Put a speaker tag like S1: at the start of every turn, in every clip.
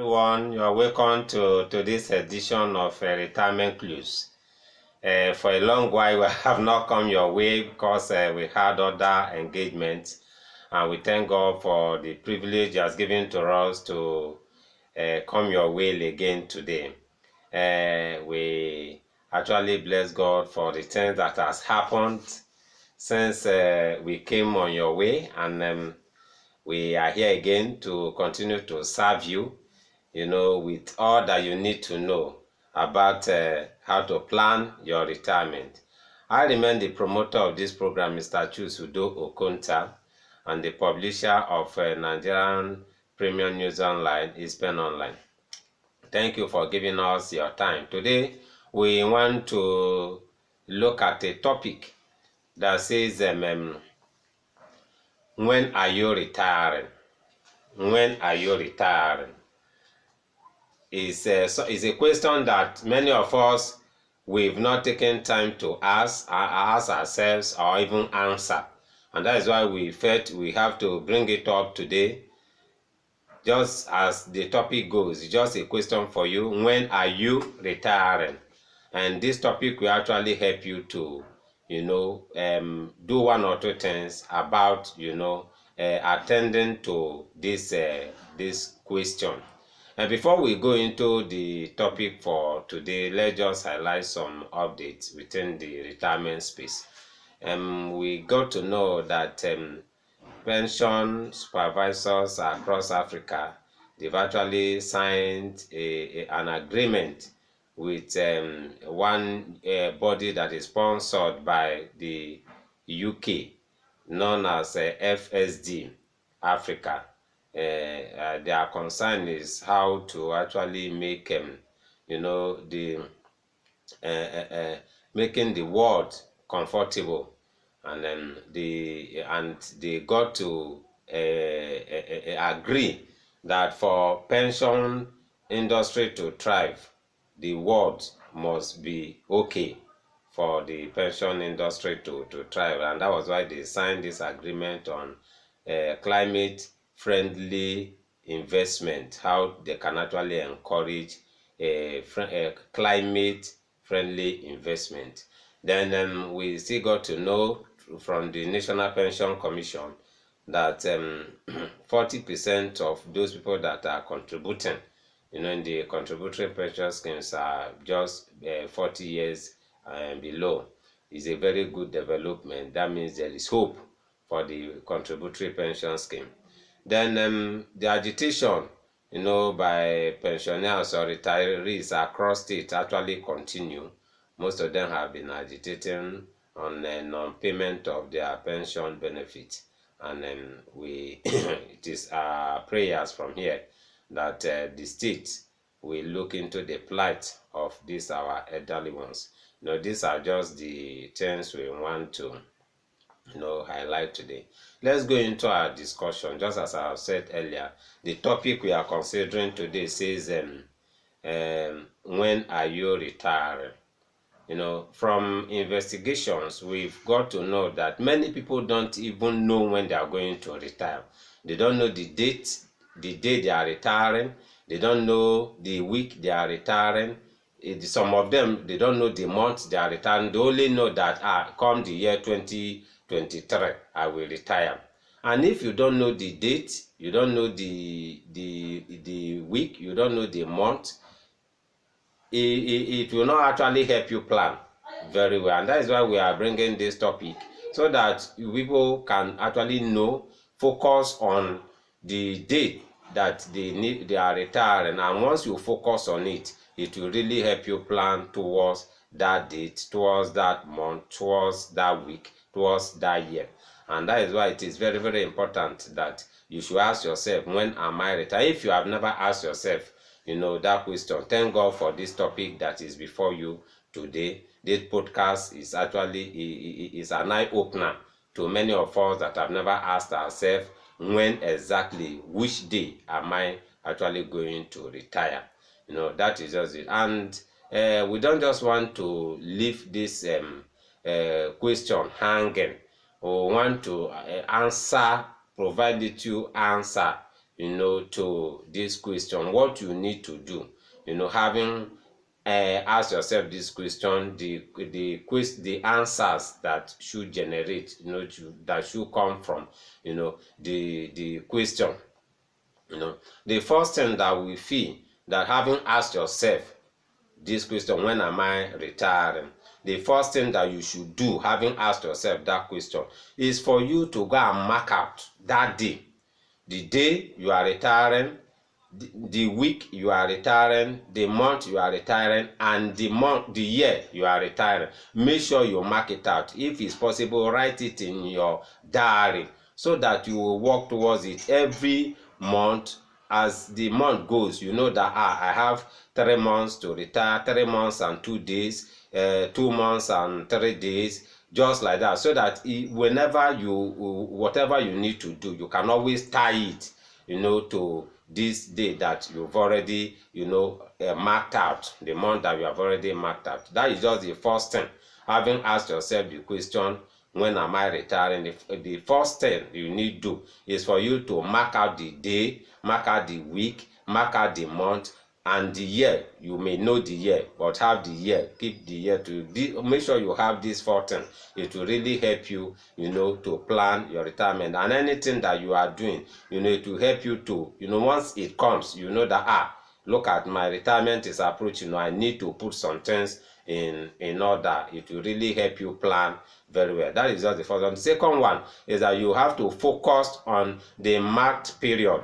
S1: everyone. You are welcome to this edition of Retirement Clues. For a long while, we have not come your way because we had other engagements, and we thank God for the privilege He has given to us to come your way again today. We actually bless God for the things that has happened since we came on your way, and we are here again to continue to serve you, with all that you need to know about how to plan your retirement. I remain the promoter of this program, Mr. Chusudo Okonta, and the publisher of Nigerian Premium News Online, Ispen Online. Thank you for giving us your time. Today, we want to look at a topic that says, when are you retiring? When are you retiring? Is a question that many of us we've not taken time to ask ourselves or even answer, and that is why we felt we have to bring it up today. Just as the topic goes, it's just a question for you: when are you retiring? And this topic will actually help you to do one or two things about attending to this question. And before we go into the topic for today, let's just highlight some updates within the retirement space. We got to know that pension supervisors across Africa, they've actually signed an agreement with one body that is sponsored by the UK, known as FSD Africa. Their concern is how to actually make the making the world comfortable, and then they got to agree that for pension industry to thrive, the world must be okay for the pension industry to thrive. And that was why they signed this agreement on climate friendly investment, how they can actually encourage climate friendly investment. Then we still got to know from the National Pension Commission that 40% of those people that are contributing in the contributory pension schemes are just 40 years and below. Is a very good development. That means there is hope for the contributory pension scheme. Then the agitation by pensioners or retirees across states actually continue. Most of them have been agitating on non-payment of their pension benefits, and it is our prayers from here that the state will look into the plight of these our elderly ones. These are just the things we want to highlight today. Let's go into our discussion. Just as I have said earlier, the topic we are considering today says, when are you retiring? From investigations, we've got to know that many people don't even know when they are going to retire. They don't know the day they are retiring. They don't know the week they are retiring. Some of them, they don't know the month they are retiring. They only know that come the year 2023, I will retire. And if you don't know the date, you don't know the week, you don't know the month, it will not actually help you plan very well. And that is why we are bringing this topic, so that people can actually focus on the date that they are retiring. And once you focus on it, it will really help you plan towards that date, towards that month, towards that week, towards that year. And that is why it is very, very important that you should ask yourself, when am I retiring? If you have never asked yourself that question, thank God for this topic that is before you today. This podcast is actually is an eye-opener to many of us that have never asked ourselves, when exactly, which day am I actually going to retire? That is just it. And we don't just want to leave this question hanging. We want to provide you answer to this question, what you need to do, having ask yourself this question, the answers that should generate, that should come from, the question. The first thing that we feel, that having asked yourself this question, when am I retiring? The first thing that you should do, having asked yourself that question, is for you to go and mark out that day, the day you are retiring, the week you are retiring, the month you are retiring, and the year you are retiring. Make sure you mark it out. If it's possible, write it in your diary so that you will work towards it every month. As the month goes, you know that I have 3 months to retire, 3 months and 2 days, 2 months and 3 days, just like that, so that whenever whatever you need to do, you can always tie it, to this day that you've already, marked out, the month that you have already marked out. That is just the first thing. Having asked yourself the question, when am I retiring? The first thing you need to do is for you to mark out the day, mark out the week, mark out the month, and the year. You may know the year, but have the year. Keep the year to make sure you have this 4 things. It will really help you, to plan your retirement. And anything that you are doing, it will help you to, once it comes, that look at my retirement is approaching. I need to put some things in order. It will really help you plan very well. That is just the first one. The second one is that you have to focus on the marked period.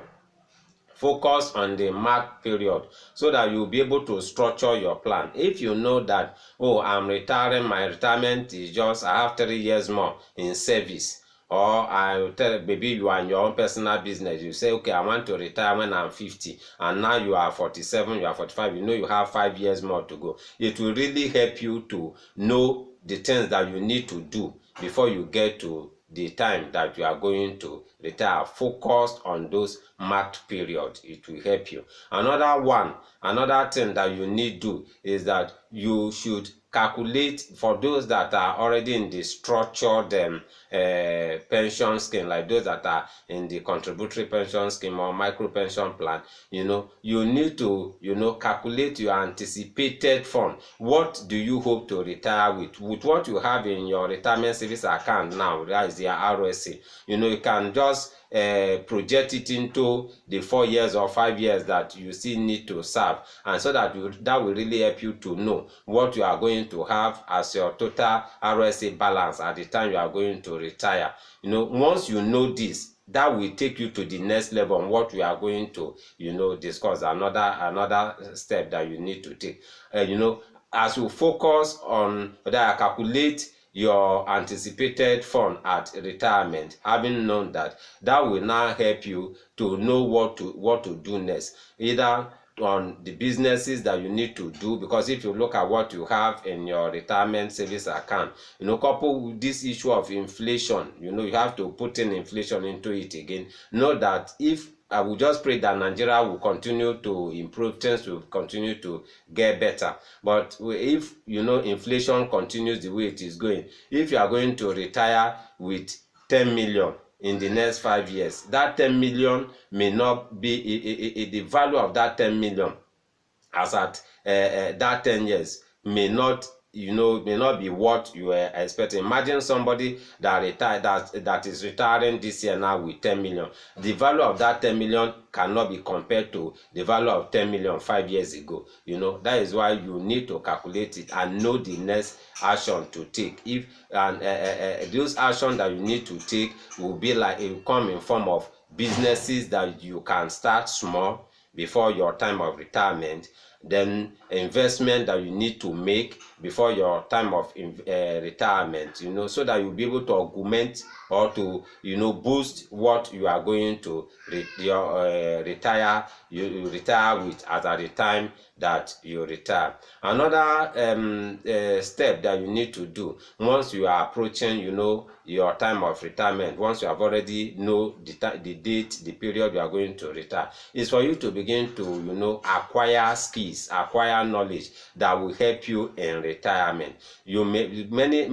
S1: Focus on the marked period so that you'll be able to structure your plan. If you know that, I'm retiring, my retirement is just, I have 3 years more in service, or I tell, maybe you are in your own personal business, you say, okay, I want to retire when I'm 50, and now you are 47, you are 45, you have 5 years more to go. It will really help you to know the things that you need to do before you get to the time that you are going to retire. Focused on those marked periods. It will help you. Another thing that you need to do is that you should calculate, for those that are already in the structured pension scheme, like those that are in the contributory pension scheme or micro pension plan, you need to, calculate your anticipated fund. What do you hope to retire with? With what you have in your retirement savings account now, that is the RSA, you can just project it into the 4 years or 5 years that you still need to serve, and so that will really help you to know what you are going to have as your total RSA balance at the time you are going to retire. Once you know this, that will take you to the next level on what we are going to, discuss. Another step that you need to take. As you focus on that, calculate your anticipated fund at retirement, having known that will now help you to know what to do next, either on the businesses that you need to do, because if you look at what you have in your retirement savings account, coupled with this issue of inflation, you have to put in inflation into it again. Know that if I will just pray that Nigeria will continue to improve, things will continue to get better. But if inflation continues the way it is going, if you are going to retire with 10 million in the next 5 years, that 10 million may not be the value of that 10 million as at that 10 years may not be what you were expecting. Imagine somebody that is retiring this year now with 10 million. The value of that 10 million cannot be compared to the value of 10 million 5 years ago. That is why you need to calculate it and know the next action to take. Those actions that you need to take will be like, it will come in form of businesses that you can start small before your time of retirement, then investment that you need to make before your time of retirement, so that you'll be able to augment or to boost what you are going to retire with at the time that you retire. Another step that you need to do once you are approaching your time of retirement, once you have already know the date, the period you are going to retire, is for you to begin to acquire skills, acquire knowledge that will help you in retirement. Many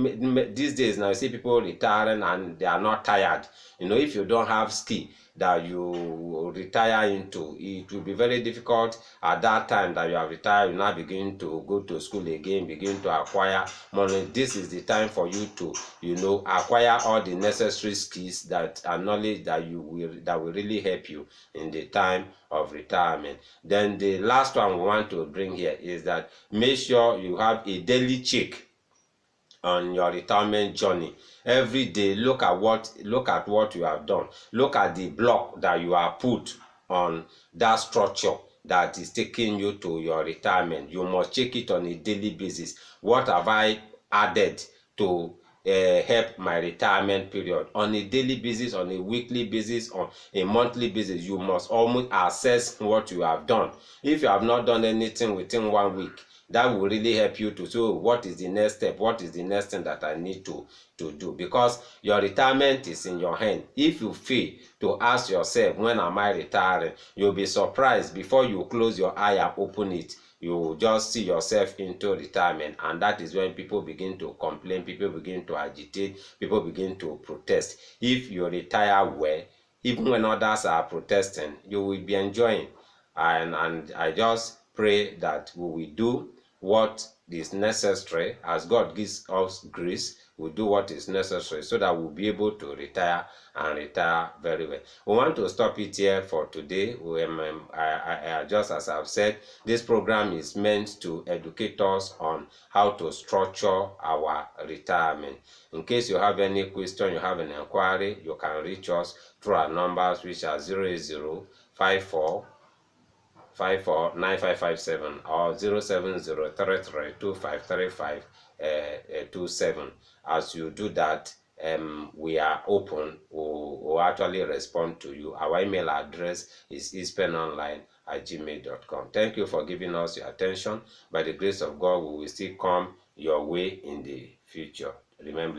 S1: these days now, you see people retiring and they are not tired. If you don't have skill, that you retire into. It will be very difficult at that time that you have retired. You now begin to go to school again, begin to acquire money. This is the time for you to, acquire all the necessary skills that and knowledge that will really help you in the time of retirement. Then the last one we want to bring here is that make sure you have a daily check on your retirement journey. Every day, look at what you have done. Look at the block that you have put on that structure that is taking you to your retirement. You must check it on a daily basis. What have I added to help my retirement period? On a daily basis, on a weekly basis, on a monthly basis, you must almost assess what you have done. If you have not done anything within 1 week, that will really help you to know what is the next step, what is the next thing that I need to do, because your retirement is in your hand. If you fail to ask yourself, when am I retiring, you'll be surprised. Before you close your eye and open it, you just see yourself into retirement, and that is when people begin to complain, people begin to agitate, people begin to protest. If you retire well, even when others are protesting, you will be enjoying. And I just pray that we will do what is necessary as God gives us grace. We'll do what is necessary so that we'll be able to retire and retire very well. We want to stop it here for today. Just as I've said, this program is meant to educate us on how to structure our retirement. In case you have any question, you have an inquiry, you can reach us through our numbers, which are 08054 9557 or 07033253527. As you do that, we are open. We'll actually respond to you. Our email address is eastpenonline@gmail.com. Thank you for giving us your attention. By the grace of God, we will still come your way in the future. Remember,